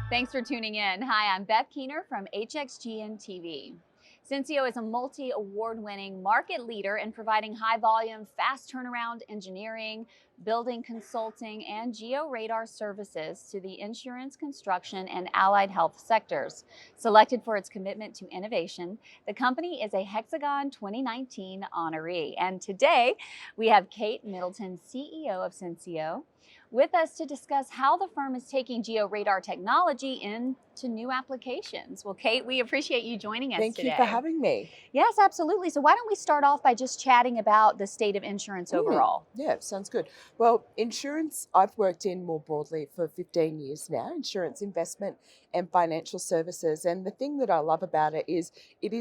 Thanks for tuning in. Hi, I'm Beth Keener from HXGN TV. Censeo is a multi-award-winning market leader in providing high-volume, fast turnaround engineering, building consulting, and GeoRadar services to the insurance, construction, and allied health sectors. Selected for its commitment to innovation, the company is a Hexagon 2019 honoree. And today, we have Kate Middleton, CEO of Censeo, with us to discuss how the firm is taking GeoRadar technology into new applications. Well, Kate, we appreciate you joining us today. Thank you for having me. Yes, absolutely. So why don't we start off by just chatting about the state of insurance overall? Yeah, sounds good. Well, insurance, I've worked in more broadly for 15 years now, insurance investment and financial services. And the thing that I love about it is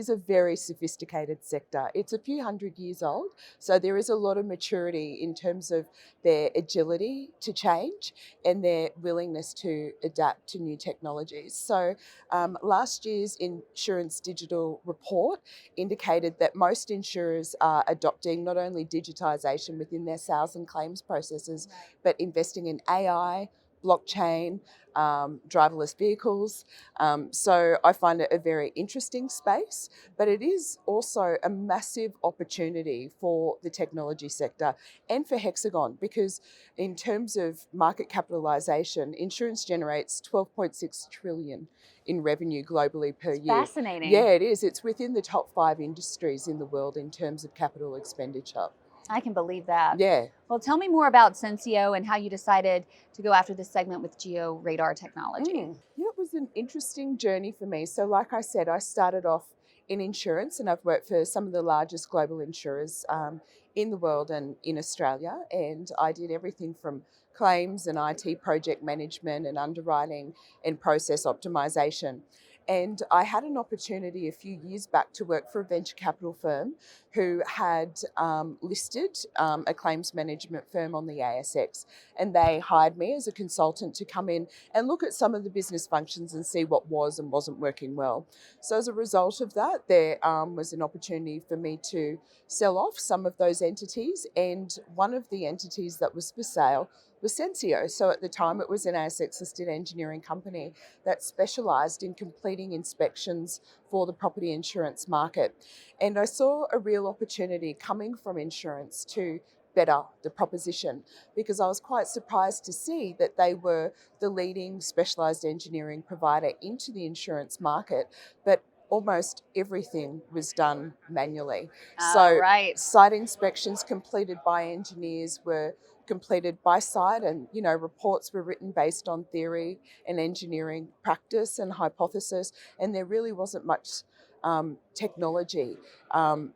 a very sophisticated sector. It's a few hundred years old, so there is a lot of maturity in terms of their agility to change and their willingness to adapt to new technologies. So last year's Insurance Digital Report indicated that most insurers are adopting not only digitisation within their sales and claims processes, but investing in AI, blockchain, driverless vehicles. So I find it a very interesting space, but it is also a massive opportunity for the technology sector and for Hexagon, because in terms of market capitalisation, insurance generates 12.6 trillion in revenue globally per year. Fascinating. Yeah, it is. It's within the top 5 industries in the world in terms of capital expenditure. I can believe that. Yeah. Well, tell me more about Censeo and how you decided to go after this segment with GeoRadar technology. Yeah, it was an interesting journey for me. So like I said, I started off in insurance and I've worked for some of the largest global insurers in the world and in Australia. And I did everything from claims and IT project management and underwriting and process optimization. And I had an opportunity a few years back to work for a venture capital firm who had listed a claims management firm on the ASX. And they hired me as a consultant to come in and look at some of the business functions and see what was and wasn't working well. So as a result of that, there was an opportunity for me to sell off some of those entities. And one of the entities that was for sale was Censeo. So at the time, it was an ASX-listed engineering company that specialised in completing inspections for the property insurance market. And I saw a real opportunity coming from insurance to better the proposition, because I was quite surprised to see that they were the leading specialised engineering provider into the insurance market, but almost everything was done manually. So site inspections completed by engineers were completed by site, and reports were written based on theory and engineering practice and hypothesis, and there really wasn't much technology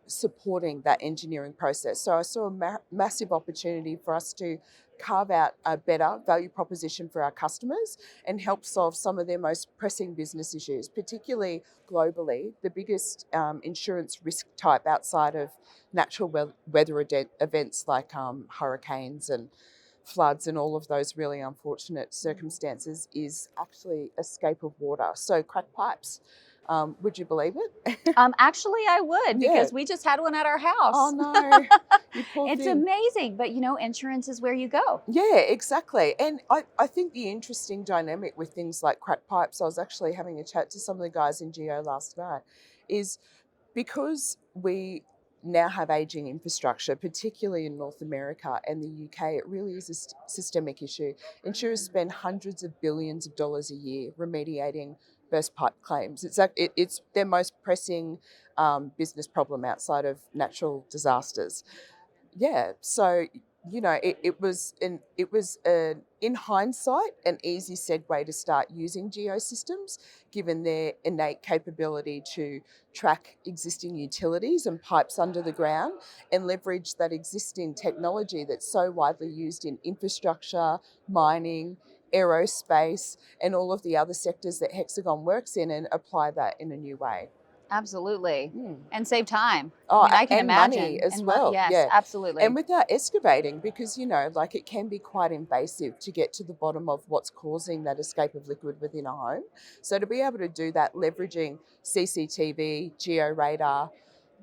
supporting that engineering process. So I saw a massive opportunity for us to carve out a better value proposition for our customers and help solve some of their most pressing business issues, particularly globally. The biggest insurance risk type outside of natural weather events like hurricanes and floods and all of those really unfortunate circumstances is actually escape of water. So cracked pipes. Would you believe it? Actually, I would, because we just had one at our house. Oh no, you poor It's thing. amazing, but insurance is where you go. Yeah, exactly. And I think the interesting dynamic with things like cracked pipes, I was actually having a chat to some of the guys in Geo last night, is because we now have ageing infrastructure, particularly in North America and the UK, it really is a systemic issue. Insurers spend hundreds of billions of dollars a year remediating burst pipe claims. It's their most pressing business problem outside of natural disasters. Yeah, so it was in hindsight an easy segue to start using geosystems, given their innate capability to track existing utilities and pipes under the ground and leverage that existing technology that's so widely used in infrastructure, mining, aerospace, and all of the other sectors that Hexagon works in, and apply that in a new way. Absolutely. And save time. Oh, I can and imagine. money as well. Yes, yeah, absolutely. And without excavating, because it can be quite invasive to get to the bottom of what's causing that escape of liquid within a home. So to be able to do that, leveraging CCTV, GeoRadar,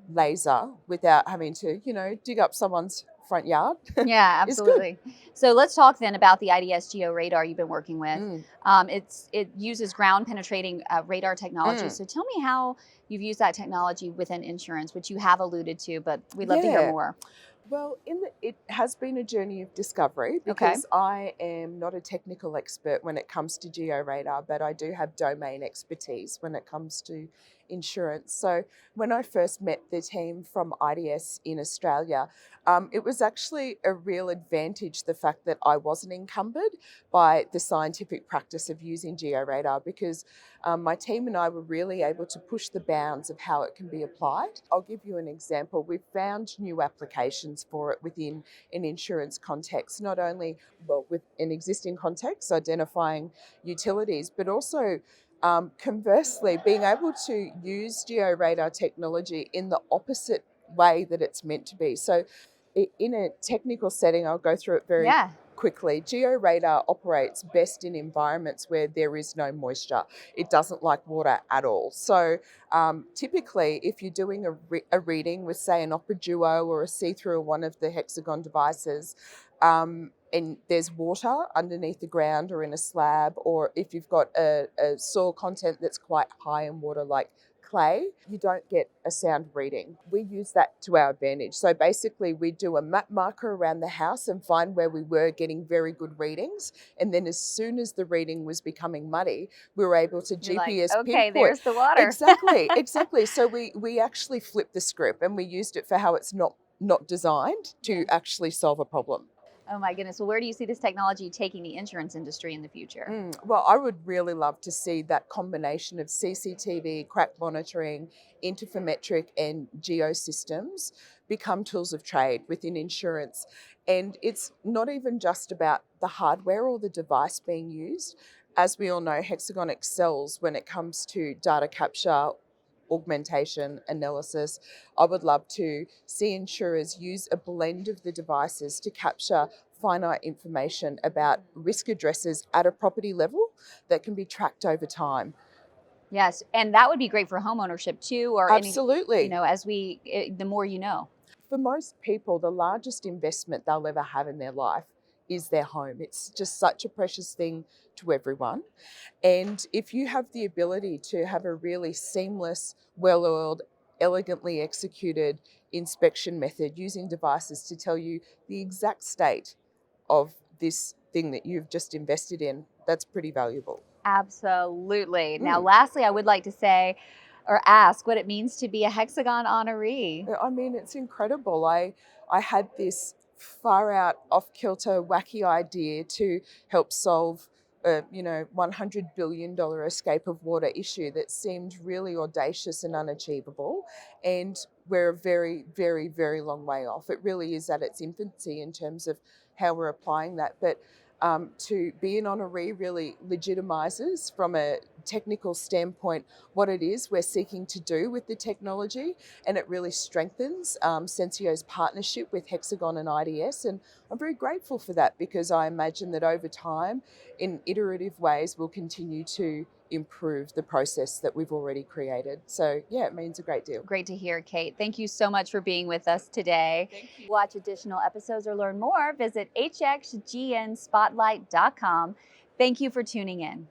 laser, without having to dig up someone's front yard Yeah, is good. absolutely. So let's talk then about the IDS GeoRadar you've been working with. Mm, It uses ground penetrating radar technology. mm. So tell me how you've used that technology within insurance, which you have alluded to, but we'd love to hear Yeah. more. Well, it has been a journey of discovery Okay. because I am not a technical expert when it comes to GeoRadar, but I do have domain expertise when it comes to insurance. So when I first met the team from IDS in Australia, it was actually a real advantage the fact that I wasn't encumbered by the scientific practice of using GeoRadar because my team and I were really able to push the bounds of how it can be applied. I'll give you an example. We've found new applications for it within an insurance context, not only with an existing context, identifying utilities, but also conversely, being able to use GeoRadar technology in the opposite way that it's meant to be. So in a technical setting, I'll go through it very Yeah. quickly. GeoRadar operates best in environments where there is no moisture. It doesn't like water at all. So typically, if you're doing a reading with, say, an Opera Duo or a see-through or one of the Hexagon devices, and there's water underneath the ground or in a slab, or if you've got a soil content that's quite high in water, like clay, you don't get a sound reading. We use that to our advantage. So basically we do a map marker around the house and find where we were getting very good readings. And then as soon as the reading was becoming muddy, we were able to You're like, GPS okay, pinpoint. there's the water. Exactly. So we actually flipped the script and we used it for how it's not designed to actually solve a problem. Oh my goodness. Well, where do you see this technology taking the insurance industry in the future? Well, I would really love to see that combination of CCTV, crack monitoring, interferometric, and geosystems become tools of trade within insurance. And it's not even just about the hardware or the device being used. As we all know, Hexagon excels when it comes to data capture, augmentation, analysis. I would love to see insurers use a blend of the devices to capture finite information about risk addresses at a property level that can be tracked over time. Yes. And that would be great for home ownership too, or any, Absolutely. the more you know. For most people, the largest investment they'll ever have in their life is their home. It's just such a precious thing to everyone. And if you have the ability to have a really seamless, well-oiled, elegantly executed inspection method using devices to tell you the exact state of this thing that you've just invested in, that's pretty valuable. Absolutely. Now, Mm. lastly, I would like to say or ask what it means to be a Hexagon honoree. I mean, it's incredible. I had this far out, off kilter, wacky idea to help solve a $100 billion escape of water issue that seemed really audacious and unachievable. And we're a very, very, very long way off. It really is at its infancy in terms of how we're applying that. But to be an honoree really legitimizes from a technical standpoint what it is we're seeking to do with the technology, and it really strengthens Censeo's partnership with Hexagon and IDS, and I'm very grateful for that because I imagine that over time, in iterative ways, we'll continue to improve the process that we've already created. So yeah, it means a great deal. Great to hear, Kate. Thank you so much for being with us today. Thank you. To watch additional episodes or learn more, visit hxgnspotlight.com. Thank you for tuning in.